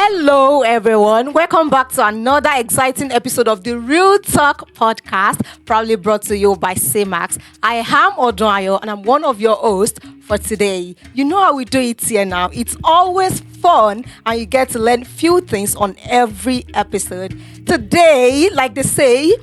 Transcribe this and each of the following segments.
Hello, everyone. Welcome back to another exciting episode of the Real Talk podcast, proudly brought to you by CMAX. I am Odonayo, and I'm one of your hosts for today. You know how we do it here now. It's always fun, and you get to learn few things on every episode. Today, like they say,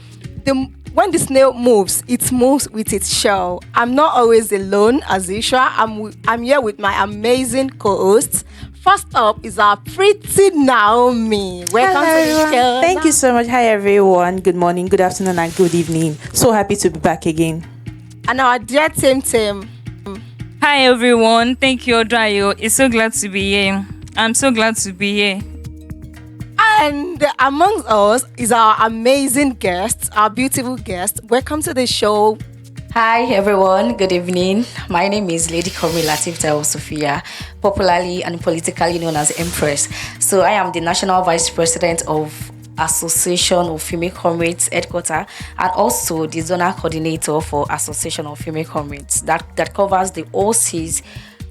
when the snail moves, it moves with its shell. I'm not always alone, as usual. I'm here with my amazing co-hosts. First up is our pretty Naomi. Welcome Hello, to the everyone. show. Thank you so much. Hi, everyone. Good morning, good afternoon, and good evening. So happy to be back again. And our dear Tim. Hi everyone, thank you Odrayo. It's so glad to be here. I'm so glad to be here. And amongst us is our amazing guest, our beautiful guest. Welcome to the show. Hi everyone, good evening. My name is Lady Komi Latif Taiwo Sophia, popularly and politically known as Empress. So I am the National Vice President of Association of Female Comrades Headquarter and also the Zonal Coordinator for Association of Female Comrades that covers the OC's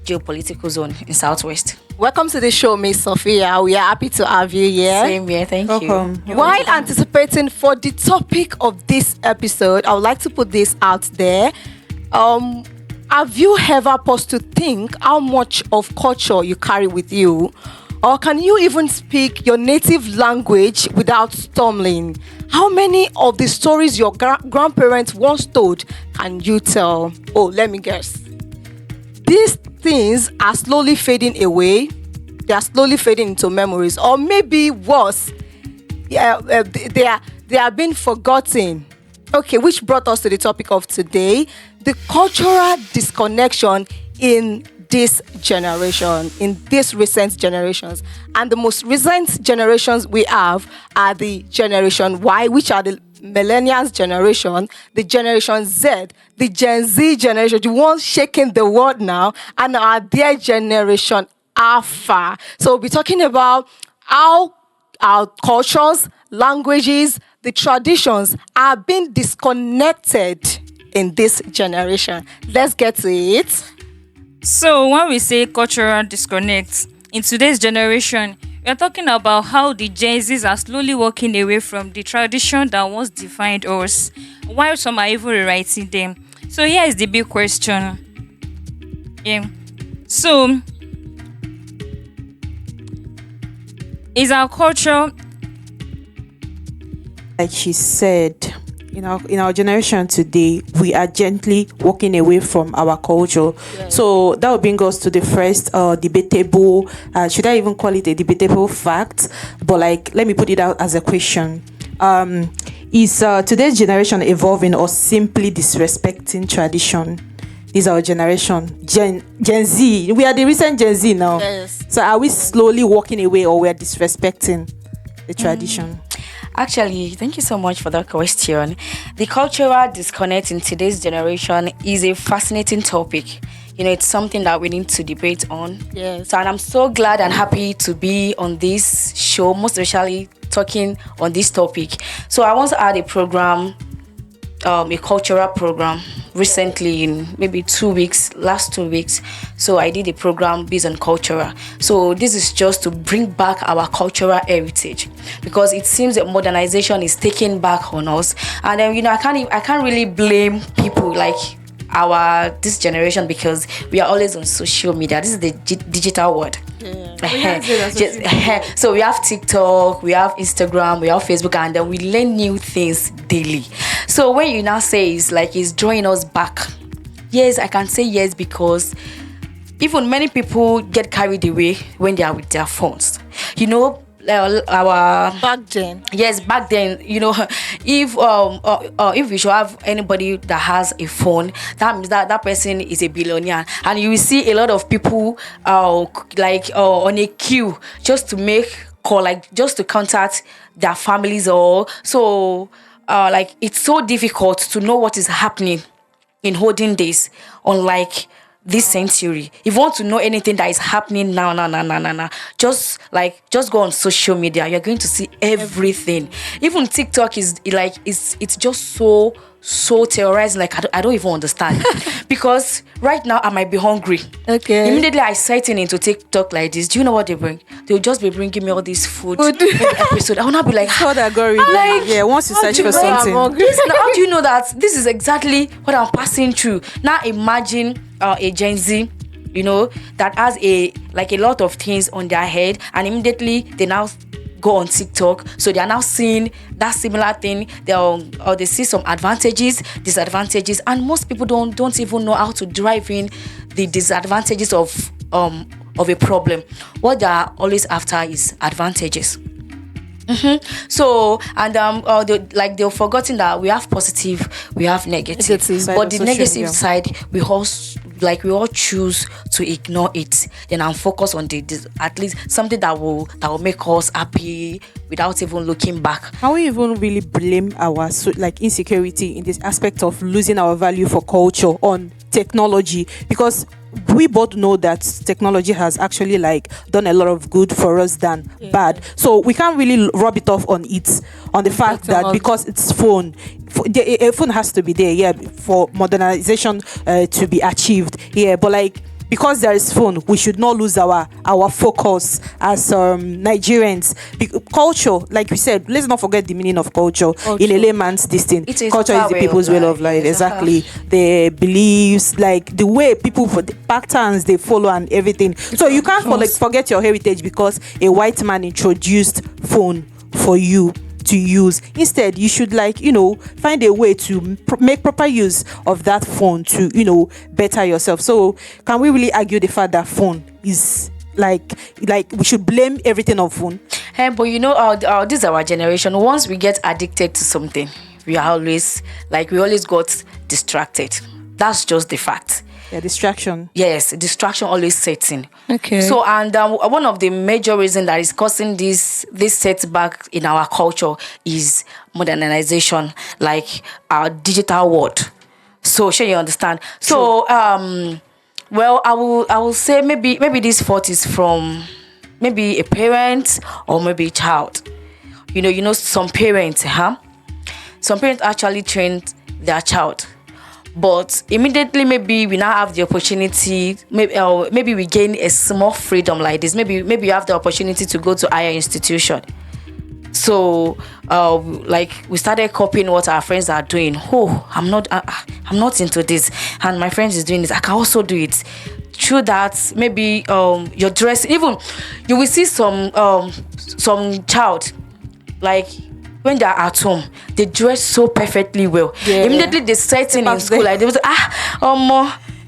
geopolitical zone in Southwest. Welcome to the show, Miss Sophia. We are happy to have you here. Same here, thank Welcome. you. While anticipating for the topic of this episode, I would like to put this out there. Have you ever paused to think how much of culture you carry with you? Or can you even speak your native language without stumbling? How many of the stories your grandparents once told can you tell? Oh, let me guess. These things are slowly fading away. They are slowly fading into memories, or maybe worse, they are being forgotten. Okay, which brought us to the topic of today: the cultural disconnection in this generation, in these recent generations. And the most recent generations we have are the Generation Y, which are the Millennials generation, the Generation Z, the Gen Z generation, the ones shaking the world now, and our dear Generation Alpha. So we'll be talking about how our cultures, languages, the traditions are being disconnected in this generation. Let's get to it. So when we say cultural disconnect in today's generation, we are talking about how the Gen Zs are slowly walking away from the tradition that once defined us, while some are even rewriting them. So here is the big question. So is our culture, Like she said, in our generation today, we are gently walking away from our culture. Yes. So that will bring us to the first debatable, should I even call it a debatable fact? But let me put it out as a question. Is today's generation evolving or simply disrespecting tradition? This is our generation, Gen Z. We are the recent Gen Z now. Yes. So are we slowly walking away, or we are disrespecting the tradition? Actually, thank you so much for that question. The cultural disconnect in today's generation is a fascinating topic. It's something that we need to debate on. Yes. So, and I'm so glad and happy to be on this show, most especially talking on this topic. So I once had a program, a cultural program recently in maybe last 2 weeks. So I did a program based on cultural. So this is just to bring back our cultural heritage, because it seems that modernization is taking back on us. And then I can't really blame people like this generation, because we are always on social media. This is the digital world. So we have TikTok, we have Instagram, we have Facebook, and then we learn new things daily. So when you now say it's drawing us back, yes, I can say yes, because even many people get carried away when they are with their phones. Our Back then. Yes, back then, if we should have anybody that has a phone, that means that person is a billionaire, and you will see a lot of people on a queue just to make call, just to contact their families, or so it's so difficult to know what is happening in olden days, unlike this century. If you want to know anything that is happening now, just go on social media. You're going to see everything. Even TikTok is it's just so so terrorizing, like I don't even understand. Because right now I might be hungry. Okay. Immediately I sight in into TikTok like this. Do you know what they bring? They'll just be bringing me all this food every episode. I will not be like, So that algorithm. like, Yeah, once you search do you for know something. Now, how do you know that this is exactly what I'm passing through? Now imagine a Gen Z, you know, that has a lot of things on their head, and immediately they now go on TikTok, so they are now seeing that similar thing. They see some advantages, disadvantages, and most people don't even know how to drive in the disadvantages of a problem. What they are always after is advantages. So, and they've forgotten that we have positive, we have negative, Side but of the social negative media. side we all choose to ignore it. Then I'm focused on at least something that will make us happy without even looking back. Can we even really blame our insecurity in this aspect of losing our value for culture on technology? Because we both know that technology has actually done a lot of good for us than bad. So we can't really rub it off on the fact that because it's phone, a phone has to be there, for modernization to be achieved. But because there is phone, we should not lose our focus as Nigerians. Culture, like we said, let's not forget the meaning of culture. In a layman's distance. Culture is the people's way of life. Exactly. Their beliefs, the way people for the patterns they follow and everything. So you can't forget your heritage because a white man introduced phone for you to use. Instead, you should find a way to make proper use of that phone to better yourself. So can we really argue the fact that phone is we should blame everything on phone? But this is our generation. Once we get addicted to something, we always got distracted. That's just the fact. Distraction. Yes, distraction always sets in. Okay. So, and one of the major reasons that is causing this setback in our culture is modernization, our digital world. So, sure you understand. True. So, well, I will say maybe this fault is from maybe a parent or maybe a child. Some parents, some parents actually trained their child. But immediately, maybe we now have the opportunity. Maybe we gain a small freedom like this. Maybe you have the opportunity to go to higher institution. So, we started copying what our friends are doing. Oh, I'm not into this, and my friends is doing this. I can also do it. Through that, maybe your dress. Even you will see some child when they are at home, they dress so perfectly well. Yeah. Immediately they set in school, they was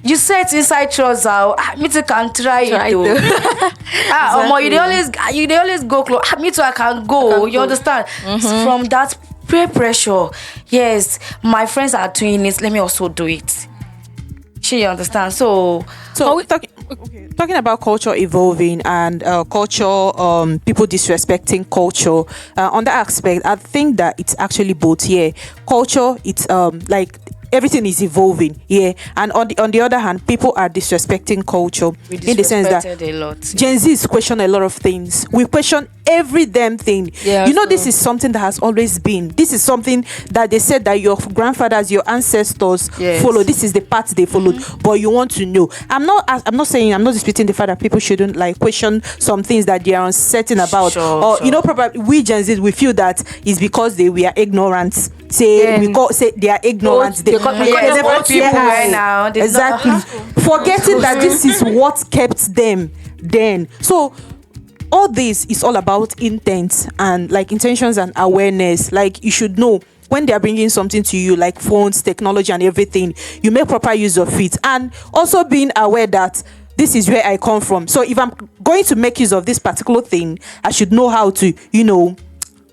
you set inside trousers. Me too can try it though. Exactly. you they always go close. Me too I can go. You understand? Mm-hmm. From that peer pressure, yes, my friends are doing it. Let me also do it. You understand? So talking about culture evolving and culture, people disrespecting culture. On that aspect, I think that it's actually both. Yeah, culture, it's everything is evolving. Yeah, and on the other hand, people are disrespecting culture in the sense that a lot. Gen Z's question a lot of things. We question every damn thing. Yeah, this is something that has always been. This is something that they said that your grandfathers, your ancestors follow. This is the path they followed. Mm-hmm. But you want to know. I'm not disputing the fact that people shouldn't question some things that they are uncertain about. Sure. Probably we Gen Z, we feel that is because we are ignorant. We say they are ignorant. They never people right now. Exactly. Forgetting that this is what kept them then. So all this is all about intent and intentions and awareness. You should know when they are bringing something to you, like phones, technology and everything, you make proper use of it. And also being aware that this is where I come from. So if I'm going to make use of this particular thing, I should know how to,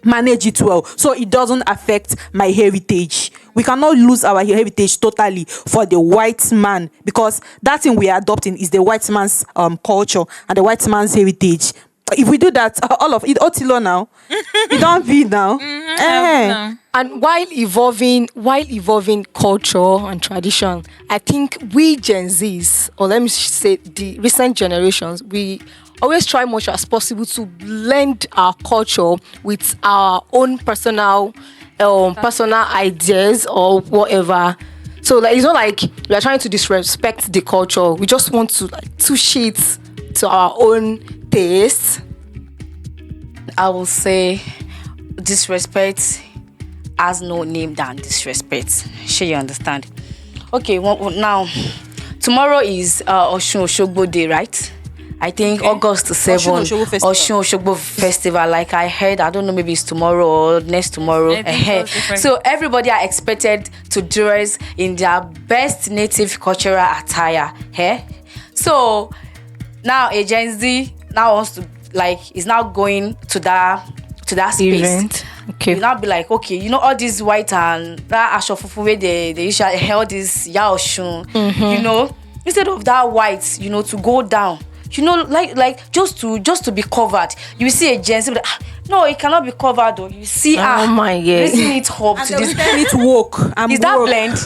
manage it well, so it doesn't affect my heritage. We cannot lose our heritage totally for the white man, because that thing we are adopting is the white man's culture and the white man's heritage. If we do that, all of it, Otilo now, it don't be now. And while evolving culture and tradition, I think we Gen Zs, or let me say the recent generations, we always try much as possible to blend our culture with our own personal ideas or whatever. So like it's not like we are trying to disrespect the culture. We just want to like touch it to our own taste. I will say disrespect has no name than disrespect. Sure, you understand? Okay, now tomorrow is Oshun Oshogbo Day, right? I think August 7th, Oshun Oshogbo Festival. Like I heard, I don't know, maybe it's tomorrow or next tomorrow. So everybody are expected to dress in their best native cultural attire. So now a Gen Z now wants to is now going to that space. Event. Okay. You now be like, okay, you know all these white and that ashofufu where they usually held this Yaoshun, you know, instead of that white, you know, to go down. You know, like just to be covered. You see a Gen Z, no, it cannot be covered though. You see, my God, raising it up to this. It woke. Is that blend?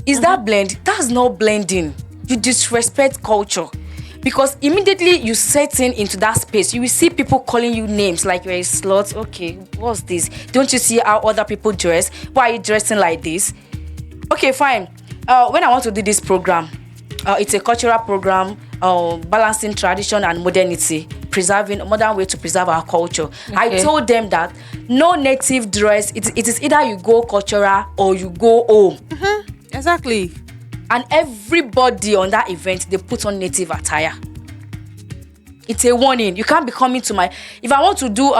Is that blend? That's not blending. You disrespect culture. Because immediately you set into that space, you will see people calling you names like you're a slut. Okay, what's this? Don't you see how other people dress? Why are you dressing like this? Okay, fine. When I want to do this program, it's a cultural program, balancing tradition and modernity, preserving a modern way to preserve our culture. Okay. I told them that no native dress. It is either you go cultural or you go home. Exactly. And everybody on that event, they put on native attire. It's a warning. You can't be coming to my... If I want to do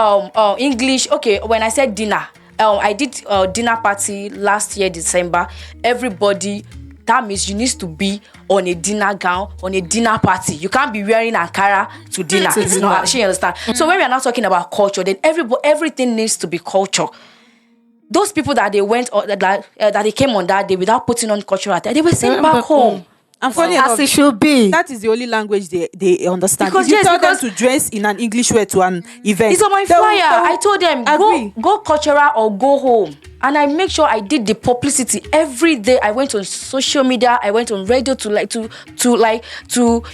English... Okay, when I said dinner, I did a dinner party last year, December. Everybody... That means you need to be on a dinner gown, on a dinner party. You can't be wearing Ankara to dinner. It's not, you understand? So when we are now talking about culture, then everything needs to be culture. Those people that they went or that they came on that day without putting on cultural attire, they were sent back home. And funny as enough, it should be. That is the only language they understand. Because if you tell them to dress in an English way to an event, it's on my flyer. I told them go cultural or go home. And I make sure I did the publicity every day. I went on social media. I went on radio to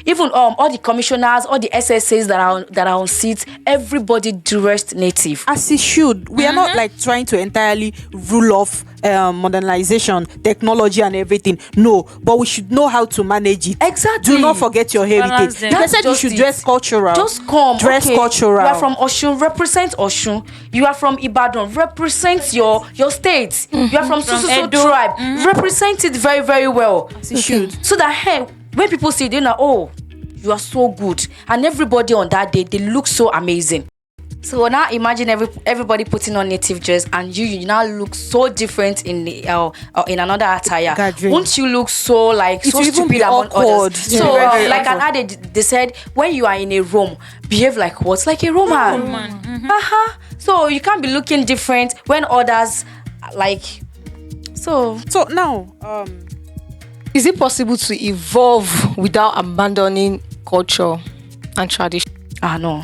even all the commissioners, all the SSAs that are on seats. Everybody dressed native, as it should. We are not like trying to entirely rule off modernization, technology, and everything. No, but we should know how to manage it. Exactly. Do not forget your heritage. They said you should dress cultural. Just come. Dress cultural. You are from Oshun, represent Oshun. You are from Ibadan, represent your state. You are from so tribe, represent it very, very well. As it should. So that when people see, they know, oh, you are so good, and everybody on that day they look so amazing. So now imagine everybody putting on native dress, and you now look so different in another attire. Gathering. Won't you look so stupid among others? So like an adage, they said, when you are in a room, behave like what? Like a Roman. So you can't be looking different when others So now, is it possible to evolve without abandoning culture and tradition? No.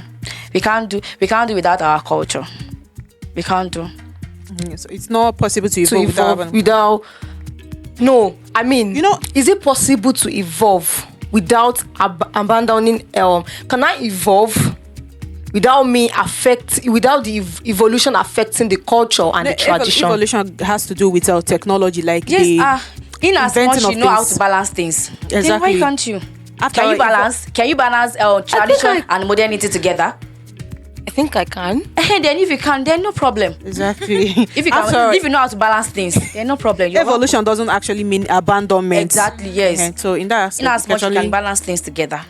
We can't do without our culture. We can't do. So it's not possible to evolve without. No, I mean, is it possible to evolve without abandoning? Can I evolve without the evolution affecting the culture and the tradition? Evolution has to do with our technology, like in as much you know how to balance things. Exactly. Then why can't you? Can you balance tradition and modernity together? I think I can. And then if you can, then no problem. Exactly. If you know how to balance things, then no problem. Evolution doesn't actually mean abandonment. Exactly. Yes. So in that aspect, in as much you can balance things together.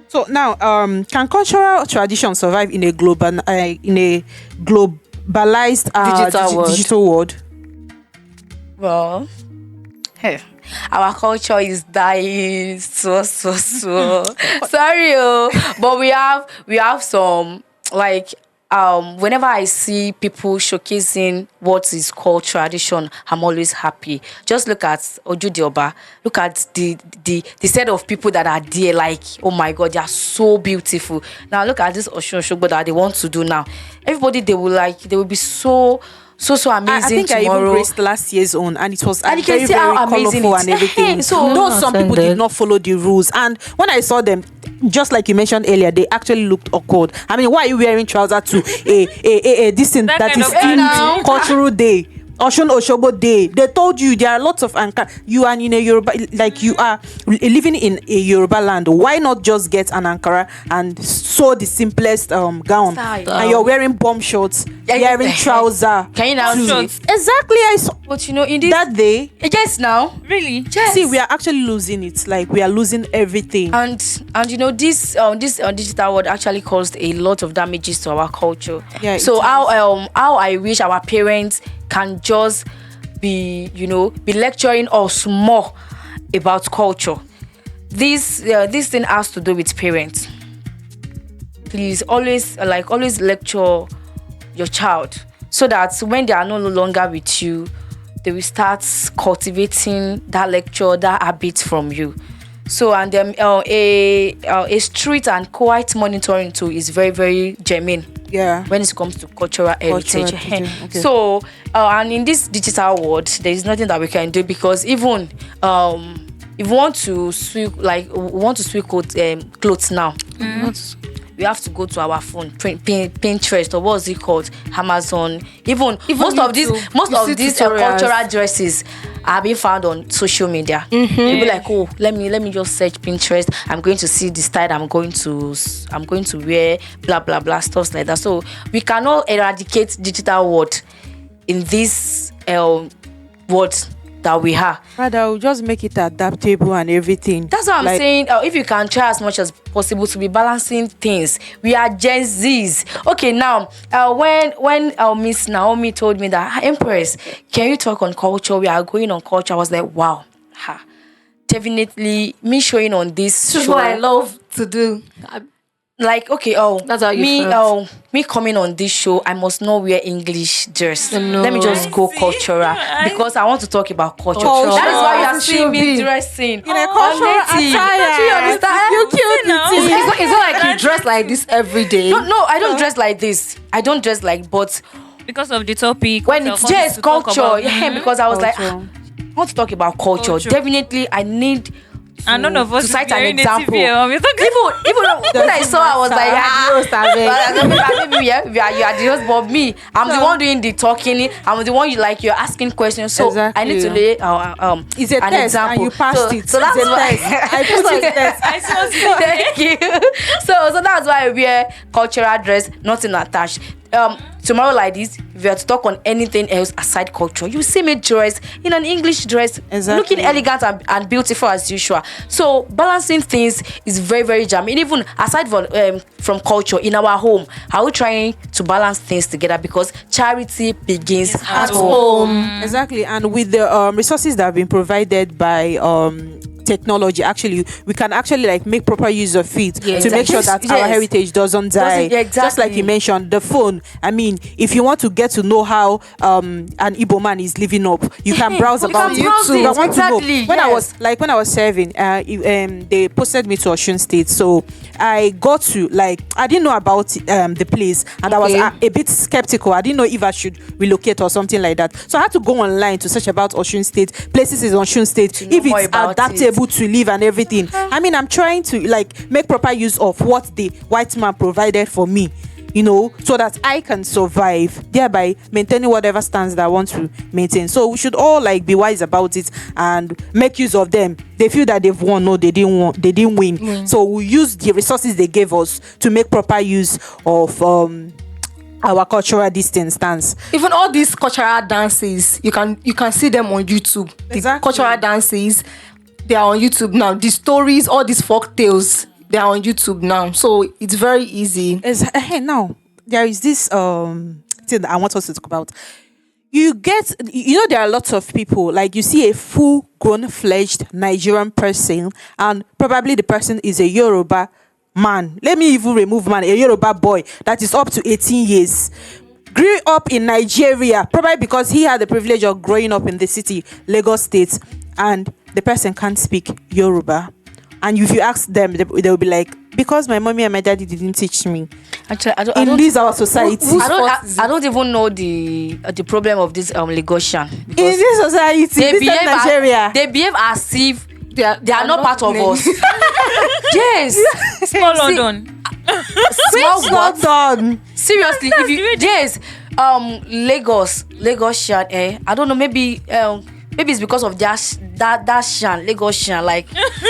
So now, can cultural tradition survive in a globalized digital world? Well, our culture is dying so sorry, but we have some whenever I see people showcasing what is called tradition, I'm always happy. Just look at Ojudi Oba. Look at the set of people that are there. Like, oh my God, they are so beautiful. Now look at this Oshun Oshogbo that they want to do now. Everybody, they will be so so amazing I think I even tomorrow. graced last year's own, and it was And you can very, see how very amazing colorful it and is. everything. So- though some people did Attended. not follow the rules, and when I saw them, just like you mentioned earlier, they actually looked awkward. I mean, why are you wearing trousers to a this thing That that kind is of themed thing. cultural day? Oshun Oshobo Day. They told you there are lots of Ankara. You are in a Yoruba, like you are living in a Yoruba land. Why not just get an Ankara and sew the simplest gown? Style. And you're wearing bomb shorts, Yeah, wearing trouser. Can you now Bomb see? shorts. Exactly, I saw But you know, in this that day. yes now. Really? Yes. See, we are actually losing it. Like we are losing everything. and you know this digital world actually caused a lot of damages to our culture. Yeah, it so has. how I wish our parents can just be lecturing us more about culture. This thing has to do with parents. Please always lecture your child so that when they are no longer with you, they will start cultivating that lecture, that habit from you. So and a strict and quiet monitoring too is very, very germane Yeah. when it comes to cultural heritage. heritage, okay. So and in this digital world, there is nothing that we can do, because even if we want to sweep clothes now, we have to go to our phone, Pinterest, or what's it called, Amazon. Even most of these YouTube, you see tutorials. cultural dresses are being found on social media. You'll be like, oh, let me just search Pinterest. I'm going to see the style I'm going to wear, blah blah blah, stuff like that. So we cannot eradicate digital world in this world that we have. Rather, we'll just make it adaptable and everything. That's what I'm Like, saying. If you can try as much as possible to be balancing things. We are Gen Zs. Okay, now when Miss Naomi told me that, Empress, can you talk on culture? We are going on culture. I was like, wow, definitely me showing on this This is show. what I love to do. Like, okay, That's how you felt. me coming on this show, I must not wear English dress. No. Let me just go I see. cultural, because I want to talk about culture. Culture. That is why you are It seeing should me be. dressing in a cultural native. attire. Do you understand? You cute now. it is. It's not like you dress like this every day. No, I don't dress like this. I don't dress like, but Because of the topic. when what it's I wanted just to talk culture, about. yeah, because I was like, Culture. I want to talk about culture. Culture. Definitely, I need. And none of us to is cite an wearing example. native wear. We're talking- Even when I saw, I was like, maybe you are the host, but me, I'm the one doing the talking. I'm the one you're asking questions. So I need to lay It's a an test, example. and you passed it. So that's It's a why test. I put it test. I see what you Thank you. So that's why I wear cultural dress, nothing attached. Tomorrow like this, if you are to talk on anything else aside culture, you see me dress in an English dress, Exactly. looking elegant and beautiful as usual. So balancing things is very, very jamming. Even aside from culture in our home, are we trying to balance things together? Because charity begins at home. Exactly, and with the resources that have been provided by technology, actually we can actually like make proper use of it Yeah, to make sure that exactly. our Yes. heritage doesn't die. Yeah, Just like you exactly. mentioned, the phone. I mean, if you want to get to know how an Igbo man is living up, you can browse You about can browse YouTube. it, I want to know. exactly, When I yes. was serving, they posted me to Osun State, so I got to I didn't know about the place, and I was Okay. a bit skeptical. I didn't know if I should relocate or something like that. So I had to go online to search about Osun State, places in Osun State, know if more it's about adaptable to live and everything. I mean, I'm trying to make proper use of what the white man provided for me, so that I can survive, thereby maintaining whatever stands that I want to maintain. So we should all be wise about it and make use of them. They feel that they've won. No, they didn't win. So we use the resources they gave us to make proper use of our cultural distance stance. Even all these cultural dances, you can see them on YouTube. The Exactly. cultural dances, they are on YouTube now. The stories, all these folk tales, they are on YouTube now. So it's very easy. Now there is this thing that I want us to talk about. There are lots of people, like you see a full grown fledged Nigerian person, and probably the person is a Yoruba man. Let me even remove man, a Yoruba boy that is up to 18 years. Grew up in Nigeria, probably because he had the privilege of growing up in the city, Lagos State, and the person can't speak Yoruba. And if you ask them, they will be like, because my mommy and my daddy didn't teach me. Actually, I In don't, this our society. I don't even know the problem of this Lagosian. In Because this society, this is Nigeria. they behave as if They are not part of us. Yes. Small See, London. Small Well what? done. Seriously, if you yes, Lagosian, I don't know, maybe it's because of that shan, Lagosian, like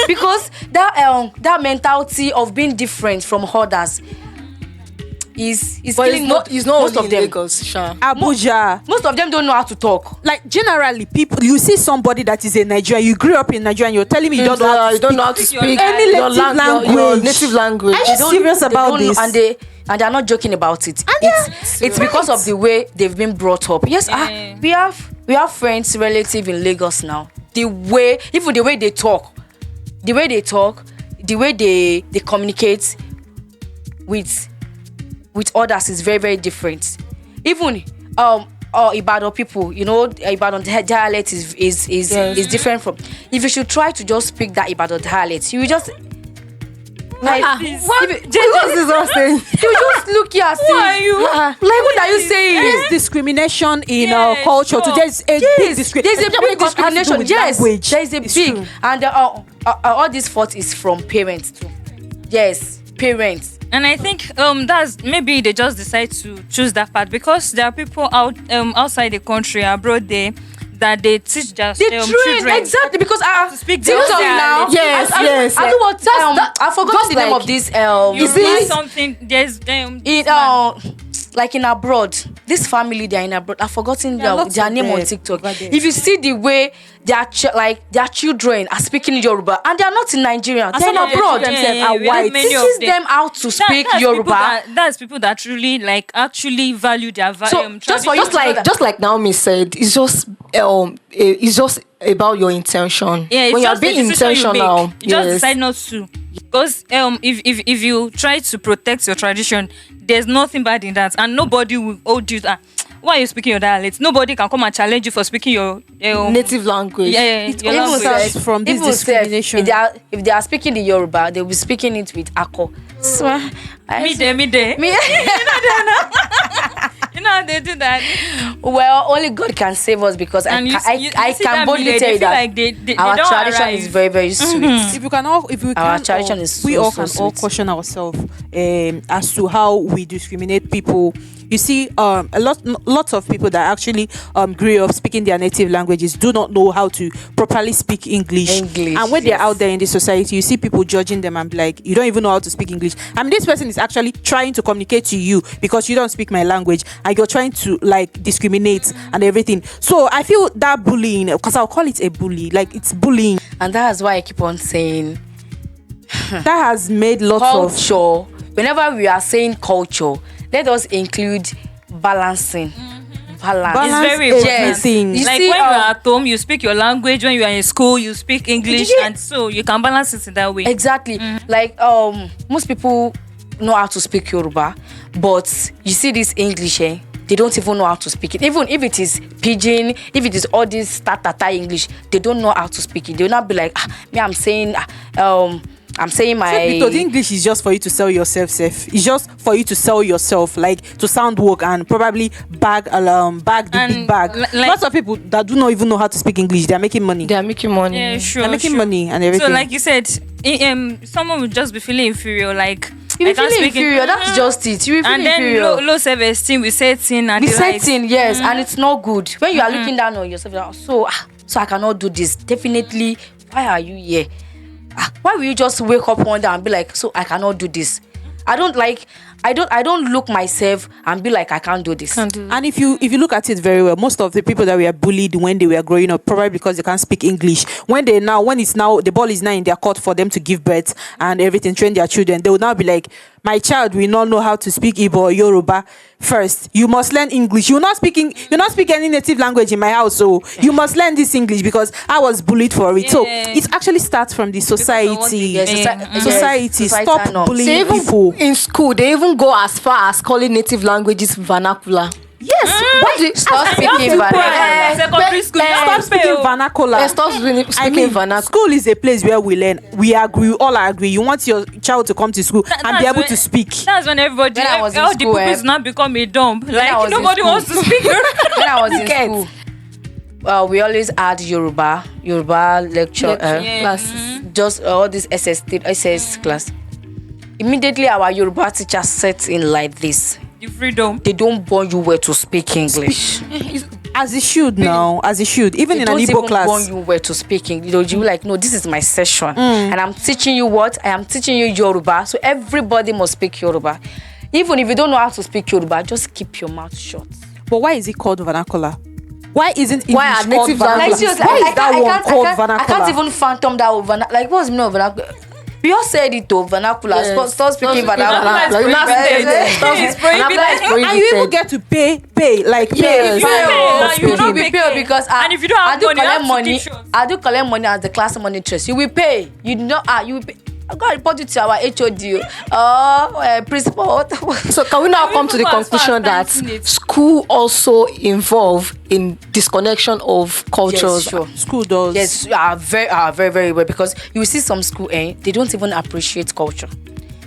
because that mentality of being different from others is But killing it's not most only of them. Lagos, Sha. Abuja. Most of them don't know how to talk. Like generally, people, you see somebody that is a Nigerian, you grew up in Nigeria, and you're telling me you don't know how to You don't know how to Speak speak your any your native language. your native language. Are you serious They about don't know, this? and they are not joking about it. It's because of the way they've been brought up. Yes, Yeah. we have friends, relatives in Lagos now. The way they talk, the way they communicate with others is very, very different. Even Ibadan people, Ibadan dialect is different from. If you should try to just speak that Ibadan dialect, you will just like What is what saying? you just look here and Who are say, you? like what are you saying? There's discrimination in Yeah, our culture. sure. There's a big There's discrimination. a big discrimination. Yes, there is a It's big, true. and all this fault is from parents too. Yes, parents. And I think that's maybe they just decide to choose that path because there are people outside the country, abroad there, that they teach their They train children. exactly because I to speak till their till own now. dialect. Yes, I yes. do what I forgot just the name like- of this You see- learn something. There's like in abroad, this family they are in abroad. I've forgotten There are lots their of name on them TikTok. over there. If you see the way their children are speaking Yoruba and they are not in Nigeria, they're in some of them abroad. themselves are we have white. many of Teaches them. them how to speak That's Yoruba. That's people that truly actually value their So, just for you tradition. Just like Naomi said, it's just about your intention. Yeah, it's when you're just the being decision you intentional, make. You just decide not to. Because if you try to protect your tradition, there's nothing bad in that, and nobody will hold you that. Why are you speaking your dialect? Nobody can come and challenge you for speaking your native language. Yeah, It your all language. starts from this Even self, discrimination. if they are speaking the Yoruba, they'll be speaking it with Ako. So, Me there. Me- You know how they do that. well, only God can save us because And you I see can that boldly they tell you feel that like they our don't tradition arrive. is very, very sweet. If we can all tradition is we so, all so can all sweet. caution ourselves as to how we discriminate people. You see, lots of people that actually grew up speaking their native languages do not know how to properly speak English. And when they're yes. out there in the society, you see people judging them and be like, you don't even know how to speak English. I mean, this person is actually trying to communicate to you because you don't speak my language and you're trying to like discriminate and everything. So I feel that bullying, because I'll call it a bully, like it's bullying. And that's why I keep on saying That has made lots of culture. Whenever we are saying culture, let us include balancing. Balance. Balance It's very everything. You Like see, when you are at home, you speak your language. When you are in school, you speak English, Yeah. and so you can balance it in that way. Exactly. Like most people know how to speak Yoruba, but you see this English, they don't even know how to speak it. Even if it is pidgin, if it is all this tata English, they don't know how to speak it. They will not be like, I'm saying my because English is just for you to sell yourself, safe. It's just for you to sell yourself, like to sound work and probably bag the And big bag. like- Lots of people that do not even know how to speak English, they're making money. They are making money. Yeah, sure. They're making sure. money and everything. So, like you said, someone would just be feeling inferior. Like you I be can't feeling speak inferior. in- That's just it. You be feeling And then inferior. low self-esteem will set in and Be the likes. setting, yes, and it's not good when you are looking down on yourself. You're like, so I cannot do this. Definitely, why are you here? Why will you just wake up one day and be like, so I cannot do this? I don't look myself and be like I can't do this. And if you look at it very well, most of the people that were bullied when they were growing up, probably because they can't speak English, when it's now the ball is now in their court for them to give birth and everything, train their children, they will now be like, my child will not know how to speak Igbo or Yoruba. First, you must learn English. You're not speak any native language in my house, so you must learn this English because I was bullied for it. So Yeah. it actually starts from the of what society. they Yes, get. Society, Societal stop norms. bullying They even people. in school, they even go as far as calling native languages vernacular. Yes. Why do you Stop I- speaking vernacular. Secondary school. Stop Stop speaking vernacular. Let's stop speaking vernacular. school is a place where we learn. We agree. We all agree. You want your child to come to school and be able to speak. That's when everybody, When I was in all school, the pupils now become a dumb. I Like was in nobody school. wants to speak. When I was in Get. school, we always had Yoruba lecture Classes. just all this SS class. Immediately our Yoruba teacher set in like this. The freedom. They don't born you well to speak English. As it should now. As it should. Even They in an don't Igbo even class. born you well to speak English. You be like, no, this is my session, and I'm teaching you what? I am teaching you Yoruba. So everybody must speak Yoruba. Even if you don't know how to speak Yoruba, just keep your mouth shut. But why is it called vernacular? Why isn't English Why are called native vernacular? language- Like seriously, Why is I that can't- one called I vernacular? can't even phantom that word like what's the meaning of vernacular? We all said it though, vernacular. Yes. Stop speaking vernacular. vernacular. Like, prohibited. Yes. It's prohibited. And you even get to pay, like Yes. pay. Pay. Yeah, you You don't will be pay because And if you don't have I do money, you have collect to money. teach us. I do collect money as the class monitress. You will pay. You do not. You will pay. I got to report it to our HOD, principal. So can we now come to the Even as far as conclusion that 19 minutes. school also involve in disconnection of cultures? Yes, sure. School does. Yes, very, very well, because you will see some school, they don't even appreciate culture.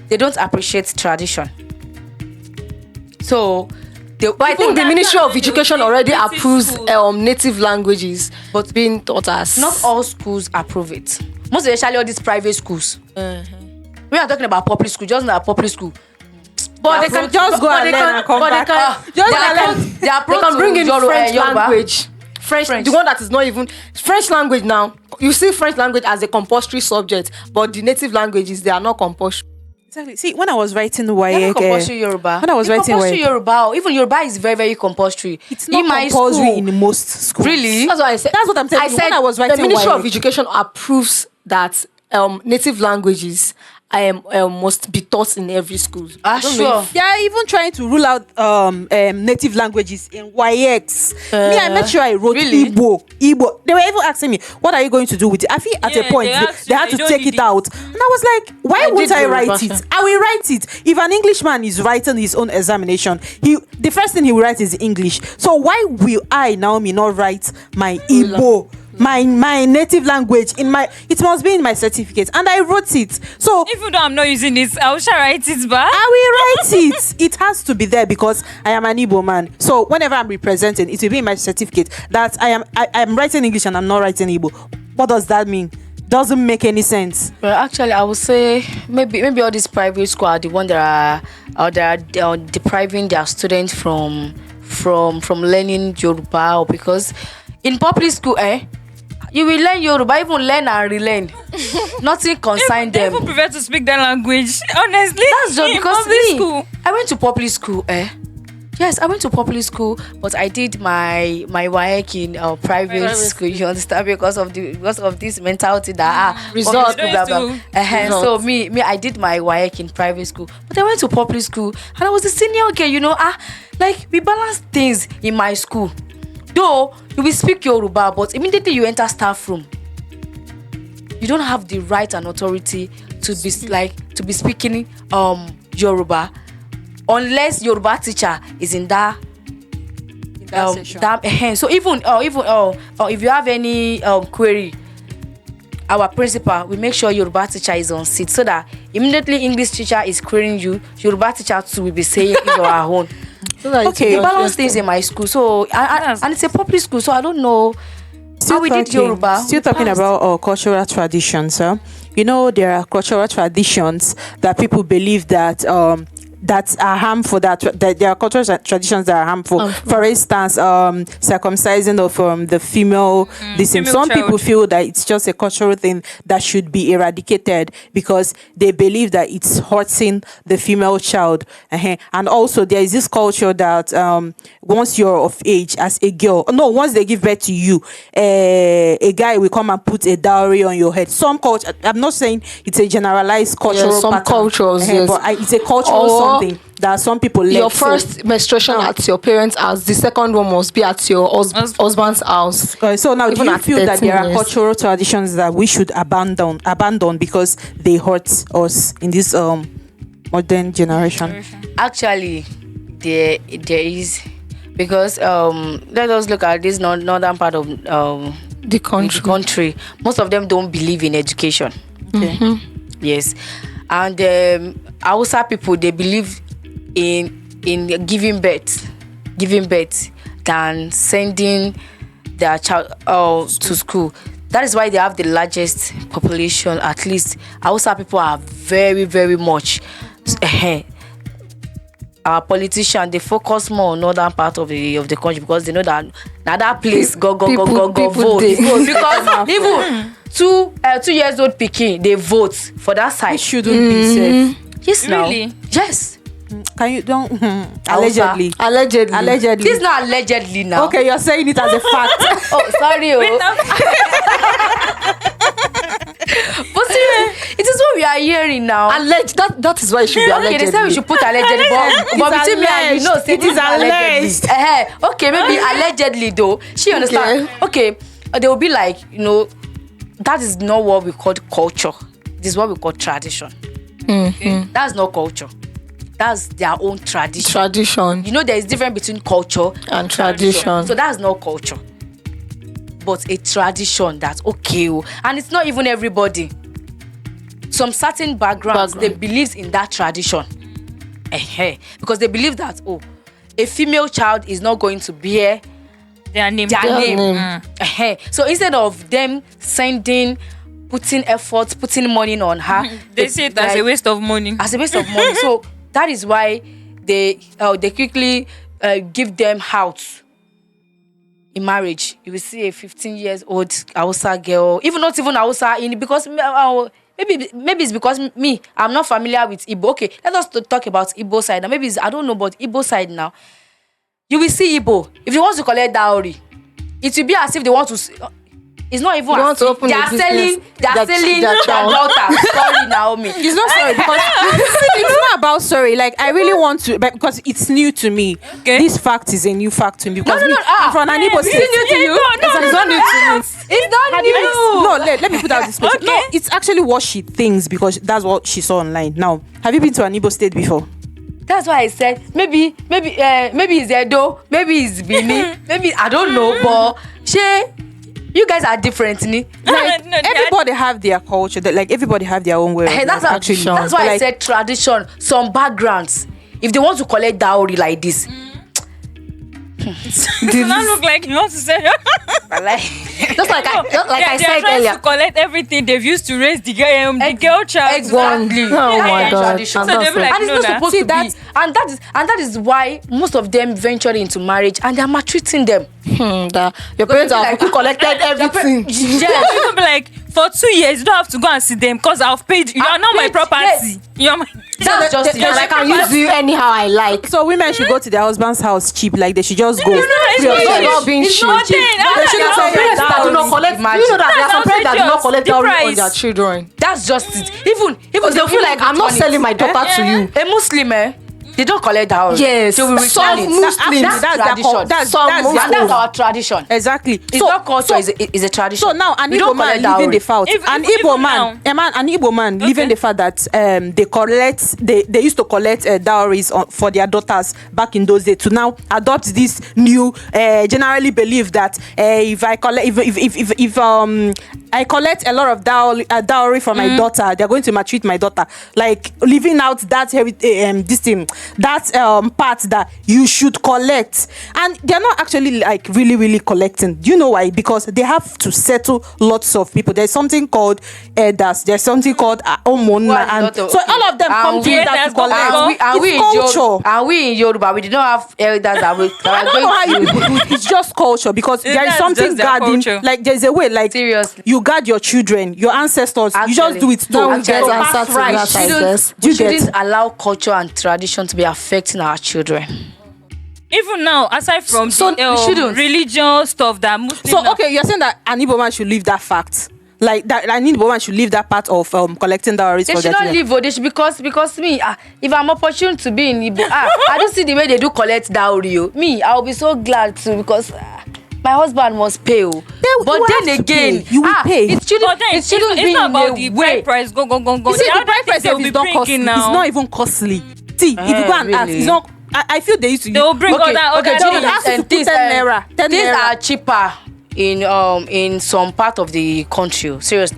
They don't appreciate tradition. So, But I think the That's Ministry why of they Education say already native approves schools. native languages, but being taught as not all schools approve it. Most especially all these private schools. We are talking about public school, just not public school. But they can just go and learn and come back. Just They can bring in French language. French, French. the one that is not even French language now. You see French language as a compulsory subject, but the native languages they are not compulsory. Exactly. See, when I was writing They're WAEC, not compulsory Yoruba. when I was It's writing compulsory WAEC, Yoruba. Even Yoruba is very, very compulsory. it's not in my compulsory school. in most schools. Really? That's what I said. That's what I'm telling I you. said When I was the writing Ministry of WAEC. Education approves that native languages must be taught in every school. I don't know Sure. if- They are even trying to rule out native languages in YX. Me, I made sure I wrote really? Igbo. They were even asking me, "What are you going to do with it?" I feel at a Yeah, point they they, asked they you, had you to don't take need it out, and I was like, "Why I won't did I the write Yoruba. it? I will write it." If an Englishman is writing his own examination, the first thing he will write is English. So why will I, Naomi, not write my Igbo? My native language it must be in my certificate, and I wrote it. So Even though I'm not using it, I will shall write it back. I will write it. It has to be there because I am an Igbo man. So whenever I'm representing, it will be in my certificate that I am writing English and I'm not writing Igbo. What does that mean? Doesn't make any sense. Well, actually, I would say maybe all these private schools are the one that are depriving their students from learning Yoruba, or because in public school, you will learn Yoruba, even learn and relearn. Nothing concern They them. even prefer to speak their language. Honestly, That's just in because public me, school. I went to public school, Yes, I went to public school, but I did my WAEC in private Private school. You understand, because of this mentality that Results. public school, blah, blah. Results. So me, I did my WAEC in private school, but I went to public school and I was a senior girl. Like we balanced things in my school. Though you will speak Yoruba, but immediately you enter staff room, you don't have the right and authority to be speaking Yoruba, unless Yoruba teacher is in that session. So even if you have any query, our principal will make sure Yoruba teacher is on seat, so that immediately English teacher is querying you, Yoruba teacher too will be saying his or her own. So that Okay. it's We balance things in my school, so and it's a public school, so I don't know how we did Yoruba. Still We talking passed. about cultural traditions. There are cultural traditions that people believe that that are harmful, that there are cultural traditions that are harmful. For instance, circumcising of the female. female Some child. people feel that it's just a cultural thing that should be eradicated because they believe that it's hurting the female child. And also there is this culture that once you're of age as a girl, once they give birth to you, a guy will come and put a dowry on your head. Some culture, I'm not saying it's a generalized cultural some pattern, cultures, yes. but it's a cultural Or something that some people your let. first menstruation at your parents' house, the second one must be at your husband's house. So now, do Even you at feel that 13 there are years. cultural traditions that we should abandon because they hurt us in this modern generation? Actually, there is, because let us look at this northern part of The country. the country. Most of them don't believe in education. Okay. Yes, and Hausa people, they believe in giving birth than sending their child to school. That is why they have the largest population. At least Hausa people are very, very much. Our politicians, they focus more on northern part of the country because they know that that place go People vote. dey vote. Because even 2 years old pikin, they vote for that It side. shouldn't be said. Yes, now. Really? Yes. Can you don't allegedly? Allegedly. Allegedly. This is not allegedly now. Okay, you're saying it as a fact. Oh, sorry. Wait, But seriously, it is what we are hearing now. That is why it should be Okay, they allegedly. say we should put allegedly, but between me and you know, say It is alleged. Okay, maybe allegedly though. She understand. Okay, they will be like, that is not what we call culture. This is what we call tradition. That's not culture. That's their own tradition. Tradition There is difference between culture and tradition. So that's not culture, but a tradition that's okay. And it's not even everybody. Some certain backgrounds, they believe in that tradition. Because they believe that, a female child is not going to bear their name. their name. So instead of them putting effort, putting money on her, They see it as a waste of money. as a waste of money. So that is why they quickly give them house in marriage. You will see a 15 years old Hausa girl, not even Hausa, because maybe it's because me, I'm not familiar with Igbo. Okay, let us talk about Igbo side now. Maybe I don't know about Igbo side now. You will see Igbo, if you want to collect dowry, it will be as if they want to. It's not even. They want to open they a are business. selling. They are Their selling their child. daughter. Sorry, Naomi. It's not sorry because it's not about sorry. Like I really want to, but because it's new to me. Okay. This fact is a new fact to me because no, I'm from an Igbo Is state. it new to you? It's not new to me. It's not new. No, let me put out this question. Okay. No, it's actually what she thinks because that's what she saw online. Now, have you been to an Igbo state before? That's why I said maybe it's Edo, maybe it's Benin, maybe I don't know, but you guys are different, ni. Like, No, they are- everybody have their culture. Like everybody have their own way. Of That's life, actually. actually. That's why I Like, said tradition. Some backgrounds, if they want to collect dowry like this, You now look like you want to say. Just like I They are said trying earlier. to collect everything they've used to raise the girl child. Exactly. Oh my God. Tradition. And So that's they be like, And it's no, not nah. supposed See, to be. And that is why most of them venture into marriage and they're maltreating them. Your parents have Like, collected everything. Yes. People be like, for 2 years, you don't have to go and see them because I've paid. You are not my paid, property. yes. You're my. That's just And I can use you anyhow I like. so women should go to their husband's house cheap. Like they should just go. it's free of not- charge. Not being It's cheap. not there. There should be That's some not parents that do not dowry. collect. Imagine. You know that there are some That's parents that do not outrageous. collect The dowry on price. their children. That's just it. Even Because they'll feel like I'm not selling my daughter to you. a Muslim, they don't collect dowry. Yes. They will Some return it. Muslims, That's their tradition. cul- that's Some their Muslims. And that's own. our tradition. Exactly. It's not culture, it's a tradition. So now an We Igbo don't man collect leaving dowry. the fact, If- an even Igbo man, now. an Igbo man leaving the fact that they used to collect dowries for their daughters back in those days to now adopt this new generally believe that if I collect if I collect a lot of dowry from my daughter, they're going to maltreat my daughter, like leaving out that this thing, that part that you should collect, and they're not actually like really collecting. Do you know why? Because they have to settle lots of people. There's something called elders, there's something called omona, Well, and lot of- so all of them And come we- together to Elders collect. come It's culture. Are we in Yoruba? We did not have elders that I are don't know how going you to. put it. It's just culture because there is That's something just their guarding. culture. Like there's a way, like Seriously. you guard your children, your ancestors. You just Actually. do it. Now we To get pass answer to right. that, I guess. Do We you get? shouldn't allow culture and tradition to be affecting our children. Even now, aside from So the we shouldn't. religious stuff that Muslims. So okay, you're saying that an Igbo man should leave that fact, like that an Igbo man should leave that part of collecting dowries They for should their not children. leave. They should, because me, if I'm opportune to be in Igbo, I don't see the way they do collect dowry. Me, I'll be so glad to because my husband must pay. But you then have to again, pay. You will pay. But It then shouldn't it's be not in about a the way. bride price. Go. You see, The the other bride things price they'll is be not bringing costly. now. It's not even costly. See, if you go and ask, Really? it's not. I feel they used to. They will bring Okay, other okay, things. Jimmy, ask you to put things, 10 naira, 10 things naira. are cheaper in some part of the country. Serious.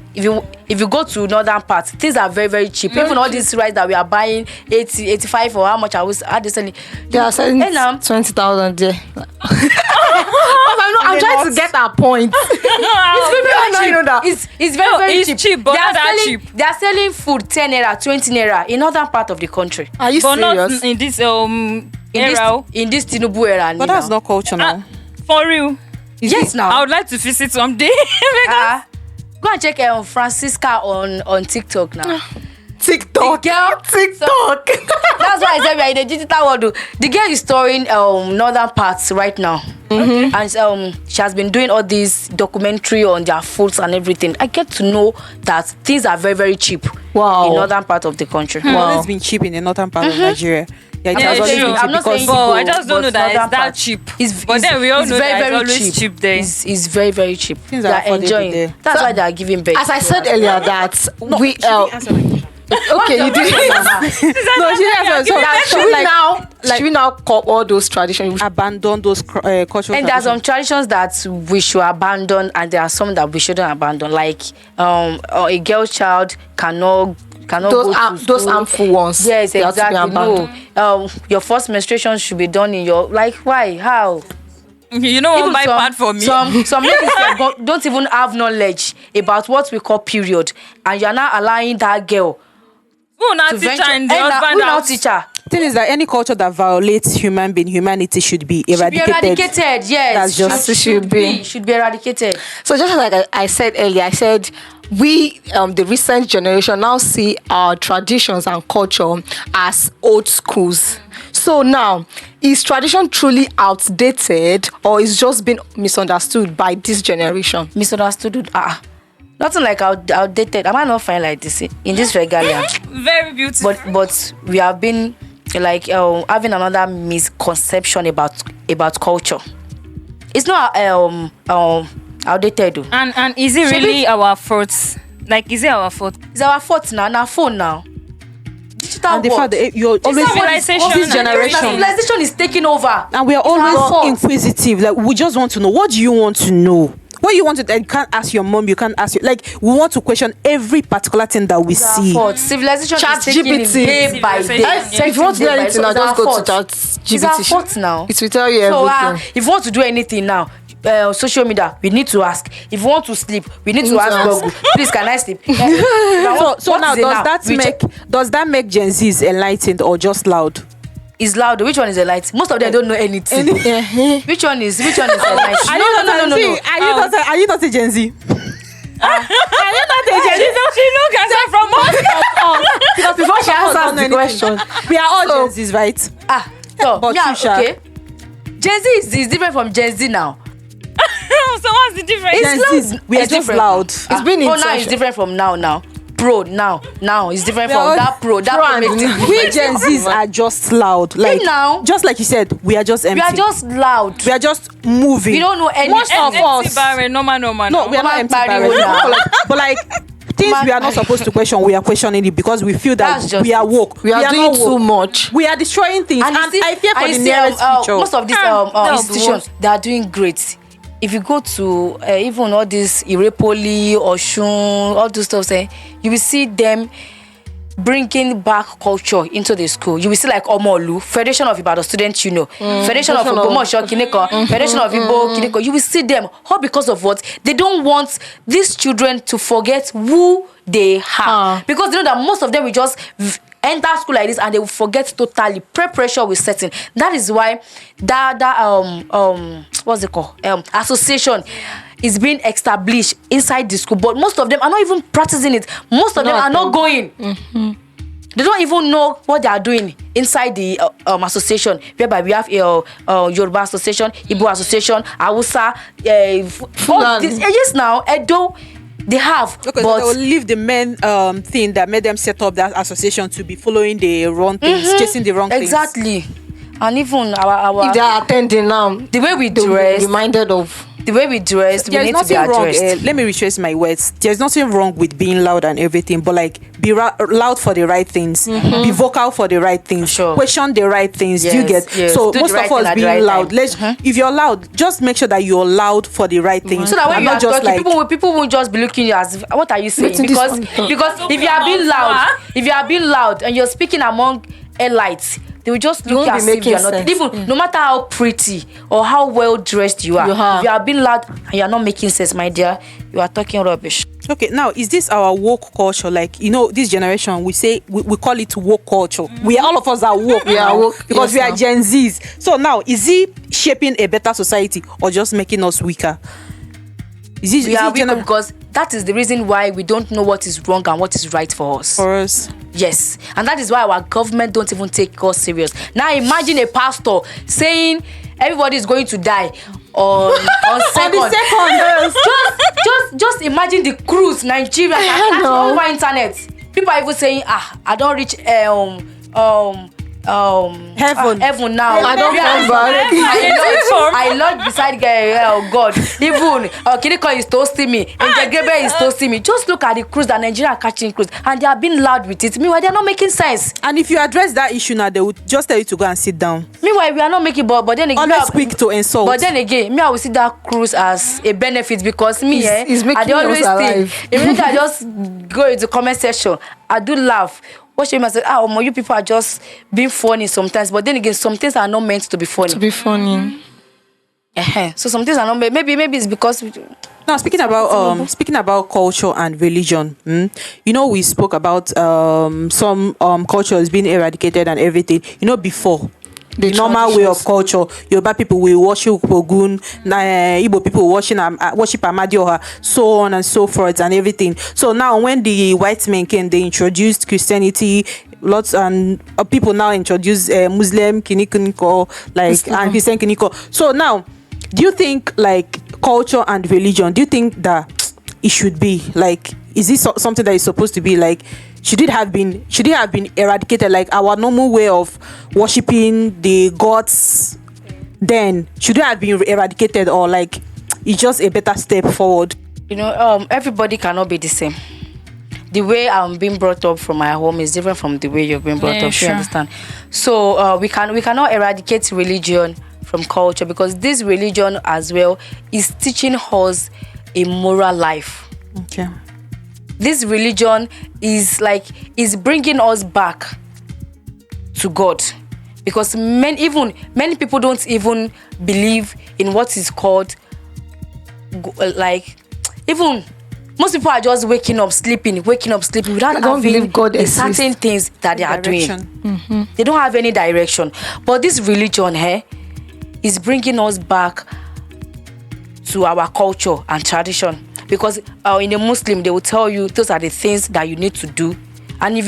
If you go to northern part, things are very, very cheap. Even all these rice that we are buying 80, 85 or how much are they selling? They are selling Hey, now. 20,000 there. I'm trying to get our point. It's very, I know very you know that. cheap. It's very, No, very it's cheap. cheap, but not that cheap. They are selling food 10 naira, 20 naira in northern part of the country. Are you But not serious? in this In era. in this Tinubu era. But that's not culture now. For real. Yes, now. I would like to visit someday. Because Go and check Francisca on TikTok now. TikTok. The girl, TikTok. that's why I said we are in the digital world. The girl is touring northern parts right now, and she has been doing all this documentary on their foods and everything. I get to know that things are very, very cheap. Wow. In northern part of the country. It's always been cheap in the northern part of Nigeria. Yeah, it Yeah, has always true. been cheap I'm not because saying but I Igbo, just don't but know that it's northern that part. cheap. It's, But then we all it's know very, that it's very always cheap there. It's very, very cheap. Things They are are affordable enjoying. there. That's why they are giving birth. As I to said us. earlier, that we okay, you did. no, she has so That should we now call all those traditions? abandon those cultural And there are some traditions. traditions that we should abandon, and there are some that we shouldn't abandon. Like a girl child cannot Those go to those school. harmful ones. Yes, they have to be exactly. abandoned. No, your first menstruation should be done in your why how. You know what my part for me? Some ladies don't even have knowledge about what we call period, and you are now allowing that girl Who now to teacher venture. and the Who husband now out? teacher? Thing is that any culture that violates humanity should be Should be eradicated. eradicated. Yes, That's just- it should be. should be eradicated. So just like I said earlier, I said we the recent generation now see our traditions and culture as old schools. So now, is tradition truly outdated, or is just been misunderstood by this generation? Misunderstood. Nothing like outdated. Am I not fine like this in this regalia? Very beautiful. but we have been like having another misconception about culture. It's not outdated. Though. And is it really our fault? Like, is it our fault? It's our fault now. Our phone now. Digital And the world. fact that you're always civilization this and generation, Civilization is taking over. and we are our fault. always inquisitive. Like we just want to know. What do you want to know? What you want to? You can't ask your mom. You can't ask your we want to question every particular thing that we It's our see. fault. Civilization Chat is taking it GPT. day by day. Civilization. If you want to do Day by anything day. now, It's our just go to fault. chat It's our GPT. fault now. It will tell you So everything. if you want to do anything now, social media, we need to ask. If you want to sleep, we need to ask Google. Please, can I sleep? So now does that make Gen Z's enlightened or just loud? Is loud. Which one is a light? Most of them don't know anything. Which one is a light? No. Are you not a Gen Z? Are you not a Gen Z? She look at her from us. Because before she answers the question, We are all Gen Z's, right? So But yeah, you, Sha. okay. Gen Z is different from Gen Z now. So what's the difference? Gen Z's, we are It's just different. loud. it's been Now intentional. it's different from now. Pro now it's different We are from all- that pro. That Pro pro and makes it We Gen Z's are just loud. Like now. just like you said, we are just empty. We are just loud. We are just moving. We don't know any. Most of us. Normal. No, we are not Mama empty Barry barrel. now. But like things we are not supposed to question, we are questioning it because we feel that That's just we are woke. we are doing not too woke. much. We are destroying things, and you see- I fear for and the you see, nearest future. Most of these No, institutions, they are doing great. If you go to even all this Irepoli, Oshun, all those stuff, you will see them bringing back culture into the school. You will see like Omolu, Federation of Ibadan Student Union, Federation of Ogbomoso Kineko, Federation of Igbo Kineko. You will see them all because of what? They don't want these children to forget who they are. Because they know that most of them will just enter school like this and they will forget totally. Peer pressure will set in. That is why that what's it called? Association is being established inside the school, but most of them are not even practicing it. Most of them are not going. They don't even know what they are doing inside the association, whereby we have Yoruba Association, Igbo Association, Hausa, all this. Yes, now Edo, they have. Okay, so they will leave the main thing that made them set up that association to be following the wrong things, chasing the wrong things. exactly. And even our If they are attending now, the way we they will be dress, reminded of the way we dress, we There's need to be nothing wrong. addressed. Let me retrace my words. There's nothing wrong with being loud and everything, but like be loud for the right things, be vocal for the right things, Sure. question the right things. Do you Yes, get? yes. So Do the most right of thing us at the being right loud. time. If you're loud, just make sure that you're loud for the right things. So that when and you are not just talking, like people won't just be looking at you as what are you saying? Wetin this Because one talk? if you are being loud, if you are being loud and you're speaking among elites, they will just look won't at be you as if you're making not. sense. Even no matter how pretty or how well dressed you are, if you are being loud and you are not making sense, my dear, you are talking rubbish. okay. Now, is this our woke culture? Like, this generation, we say we call it woke culture. We all of us are woke. We are now woke, because yes, we are now. Gen Zs. So now, is it shaping a better society or just making us weaker? We are weak because that is the reason why we don't know what is wrong and what is right for us. for us? Yes, and that is why our government don't even take us serious. Now imagine a pastor saying everybody is going to die on second. Just imagine the cruise Nigeria attached know. all over internet. People are even saying, I don't reach heaven now. I don't come back. I lodge beside God. Even Kiniko is toasting me, and Jagebe is toasting me. Just look at the cruise that Nigeria are catching cruise, and they are being loud with it. Meanwhile, they are not making sense. And if you address that issue now, they would just tell you to go and sit down. Meanwhile, we are not making, but then again, Always quick to insult. But then again, I will see that cruise as a benefit because It's making I dey always us alive. think. Even I just go into comment section, I do laugh. Watching myself, you people are just being funny sometimes. But then again, some things are not meant to be funny. To be funny. So some things are not maybe it's because Now, speaking about culture and religion, we spoke about some cultures being eradicated and everything. Before the normal way of culture, Yoruba people will worship Ogun, Igbo people worship Amadioha, so on and so forth and everything. So now, when the white men came, they introduced Christianity. Lots and people now introduce Muslim Kiniko, and Christian Kiniko. So now, do you think like culture and religion? Do you think that it should be like? Is this something that is supposed to be like? Should it have been eradicated? Like our normal way of worshiping the gods, then should it have been eradicated, or like it's just a better step forward? Everybody cannot be the same. The way I'm being brought up from my home is different from the way you've been brought up. Sure. You understand? So we cannot eradicate religion from culture because this religion as well is teaching us a moral life. Okay. This religion is bringing us back to God, because many people don't even believe in what is called even most people are just waking up sleeping without don't believe having God the exists. certain things that they are doing. Direction. They don't have any direction. But this religion is bringing us back to our culture and tradition, because in a Muslim they will tell you those are the things that you need to do, and if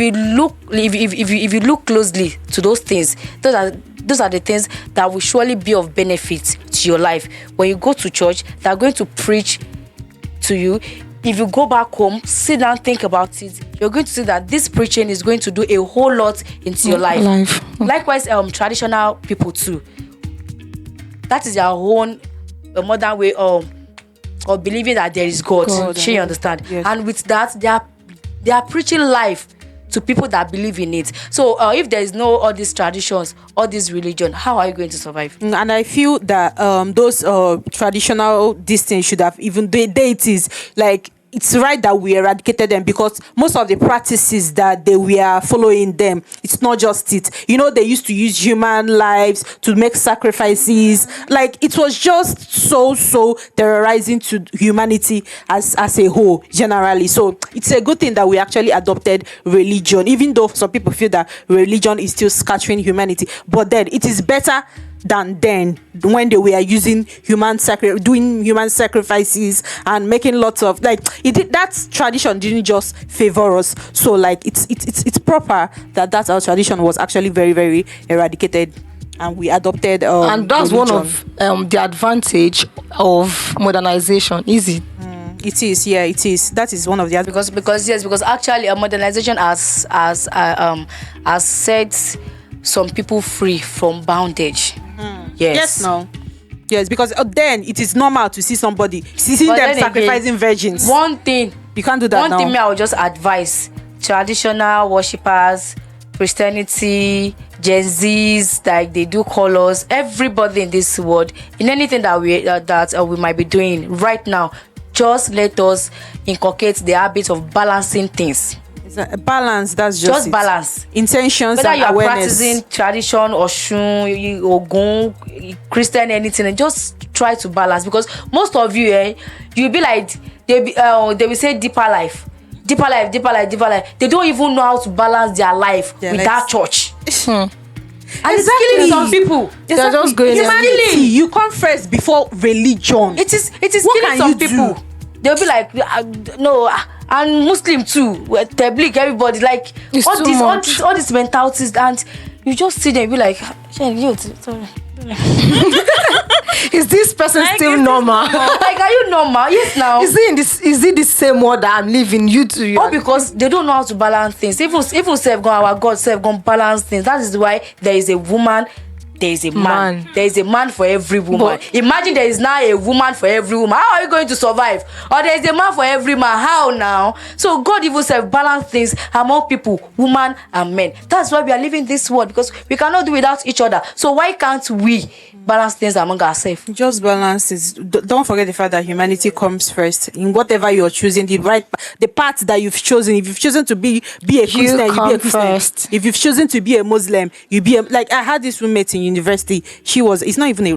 you look closely to those things, those are the things that will surely be of benefit to your life. When you go to church, they are going to preach to you. If you go back home, sit down, think about it, you're going to see that this preaching is going to do a whole lot into your life. Likewise, traditional people too. That is their own modern way of believing that there is God. You understand? Yes. And with that, they are preaching life to people that believe in it. So if there is no all these traditions, all this religion, how are you going to survive? And I feel that those traditional things should have even deities, like it's right that we eradicated them, because most of the practices that they were following them, it's not just it. They used to use human lives to make sacrifices. Like it was just so terrorizing to humanity as a whole generally. So it's a good thing that we actually adopted religion, even though some people feel that religion is still scattering humanity. But then it is better than then, when they were using doing human sacrifices and making lots of that tradition didn't just favor us. So it's proper that our tradition was actually very, very eradicated, and we adopted and that's religion. one of the advantage of modernization. Easy. It is, yeah, it is. That is one of the because actually modernization has set some people free from bondage. yes, no. Yes, because then it is normal to see somebody seeing But them then again, sacrificing virgins. One thing You can't do that one now. thing me I would just advise traditional worshippers, Christianity, Gen Zs, like they do colors, everybody in this world, in anything that we might be doing right now, just let us inculcate the habit of balancing things. It's a balance. That's just it. Balance. Intentions Whether and you are awareness. practicing tradition or Oshun, Ogun, Christian, anything, just try to balance, because most of you, you'll be like they will say deeper life. They don't even know how to balance their life with that church. And it's killing some people. They're just going Humanity, you come first before religion. It is What killing can some you do? people. They'll be like, no, and Muslim too, Tabligh, everybody, like It's all too these much. all these mentalities, and you just see them and be like, sorry. Is this person Like, still is this normal? Like, are you normal? Yes, now. Is it the same world that I'm living? You too. All because they don't know how to balance things. Even self gone, our God self gone balance things. That is why there is a woman, there is a man. There is a man for every woman. But imagine there is now a woman for every woman. How are you going to survive? Or there is a man for every man. How now? So God even self balance things among people, woman and men. That's why we are living this world, because we cannot do without each other. So why can't we balance things among ourselves? Just balance is. Don't forget the fact that humanity comes first in whatever you're choosing. The path that you've chosen. If you've chosen to be a Christian, you be a come Christian. first. If you've chosen to be a Muslim, you be a, like I had this roommate in university. It's not even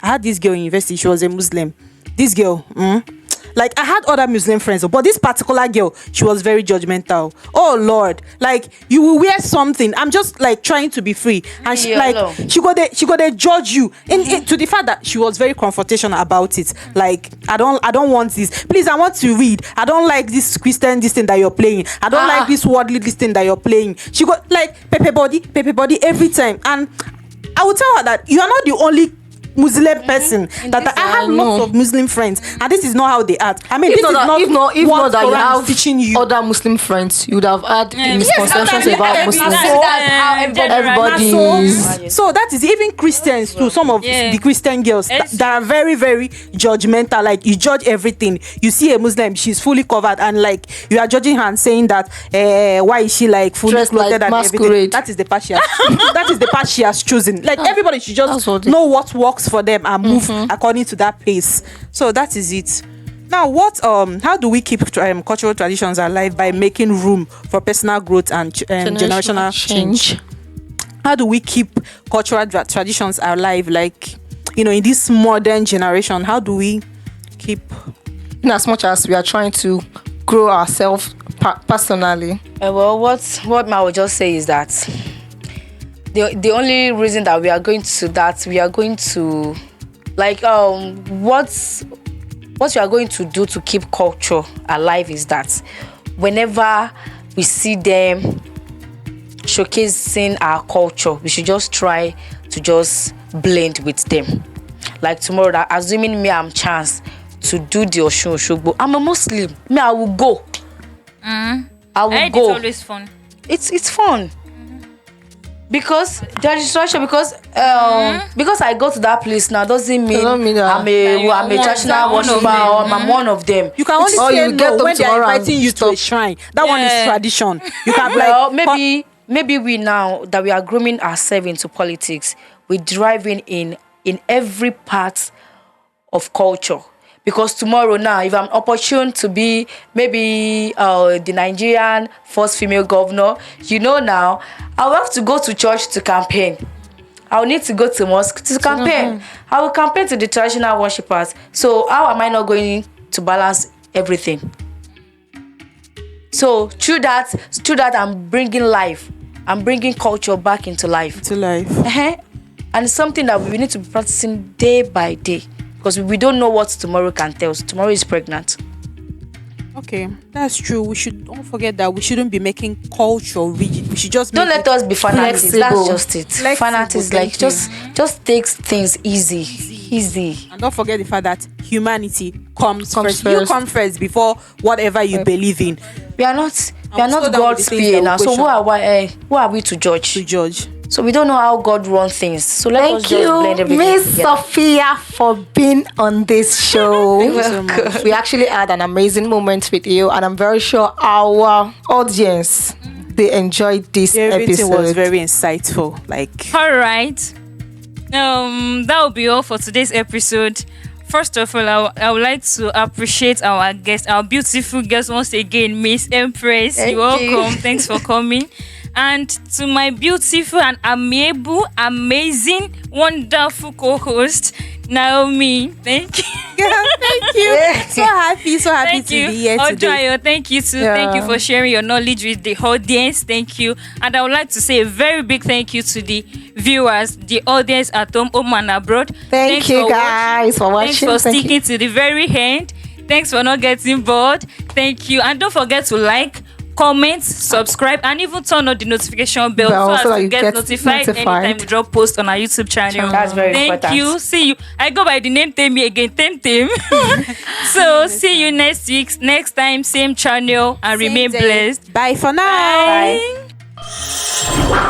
I had this girl in university. She was a Muslim. This girl. Like I had other Muslim friends, but this particular girl, she was very judgmental. Oh Lord, like you will wear something. I'm just like trying to be free, and she go there judge you, and to the fact that she was very confrontational about it. Like I don't want this. Please, I want to read. I don't like this Christian this thing that you're playing. I don't like this worldly this thing that you're playing. She got like pepe body every time, and I would tell her that you are not the only Muslim person. That I have lots of Muslim friends, and this is not how they act. I mean, if this not is not if what not that you Quran is have teaching you. other Muslim friends, you would have had misconceptions about Muslims. Everybody. So that is even Christians too. Some of the Christian girls that are very, very judgmental. Like you judge everything. You see a Muslim, she's fully covered, and like you are judging her and saying that why is she like fully Dressed clothed like and everything. masquerade. That is the path she has. That is the path she has chosen. Like everybody should just know what works for them and move according to that pace. So that is it. Now, how do we keep cultural traditions alive? By making room for personal growth and generational change. How do we keep cultural traditions alive, like in this modern generation? How do we keep, in as much as we are trying to grow ourselves personally? Well, what I would just say is that the only reason that we are going to like what we are going to do to keep culture alive is that whenever we see them showcasing our culture, we should just try to just blend with them. Like tomorrow, that assuming me I'm chance to do the Oshun Oshogbo, I'm a Muslim. Me, I will go. I will go. It's always fun. It's fun. Because there is tradition, because I go to that place now doesn't mean that. I'm a traditional worshiper or I'm one of them. you can only say you get no up when they are tomorrow and inviting you to a shrine. That one is tradition. You can be Well, like maybe we now that we are grooming ourselves into politics, we're driving in every part of culture. Because tomorrow now, if I'm opportune to be maybe the Nigerian first female governor, now, I'll have to go to church to campaign. I'll need to go to mosque to campaign. I will campaign to the traditional worshippers. So how am I not going to balance everything? So through that I'm bringing life. I'm bringing culture back into life. And it's something that we need to be practicing day by day. Because we don't know what tomorrow can tell us. Tomorrow is pregnant. Okay, that's true. Don't forget that we shouldn't be making culture rigid. We should just don't let us be fanatics. flexible. That's just it. Flexible, Fanatics, like just takes things easy. And don't forget the fact that humanity comes first. first. You come first before whatever you believe in. We are not slow down with God's the things PA that now. we So who are we to judge? To judge. So we don't know how God runs things. So let us Thank just blend you, everything Miss together. Sophia, for being on this show. Thank you so much. We actually had an amazing moment with you, and I'm very sure our audience they enjoyed this Everything episode. was very insightful. Like, All right. That will be all for today's episode. First of all, I would like to appreciate our guest, our beautiful guest once again, Miss Empress. Thank You're welcome. you. Thanks for coming. And to my beautiful and amiable, amazing, wonderful co-host, Naomi. Thank you. thank you. So happy Thank to you. be here today. Ojoyo, thank you too. Yeah. Thank you for sharing your knowledge with the audience. Thank you. And I would like to say a very big thank you to the viewers, the audience at home and abroad. Thank Thanks you for guys for Thanks watching. for Thank sticking you. to the very end. Thanks for not getting bored. Thank you. And don't forget to like, comment, subscribe, and even turn on the notification bell so that as you to get get notified notified. anytime we drop post on our YouTube channel. That's very Thank important. you. See you. I go by the name Temi again, Tem. So see you next week, next time, same channel, and remain Same day. blessed. Bye for now. Bye.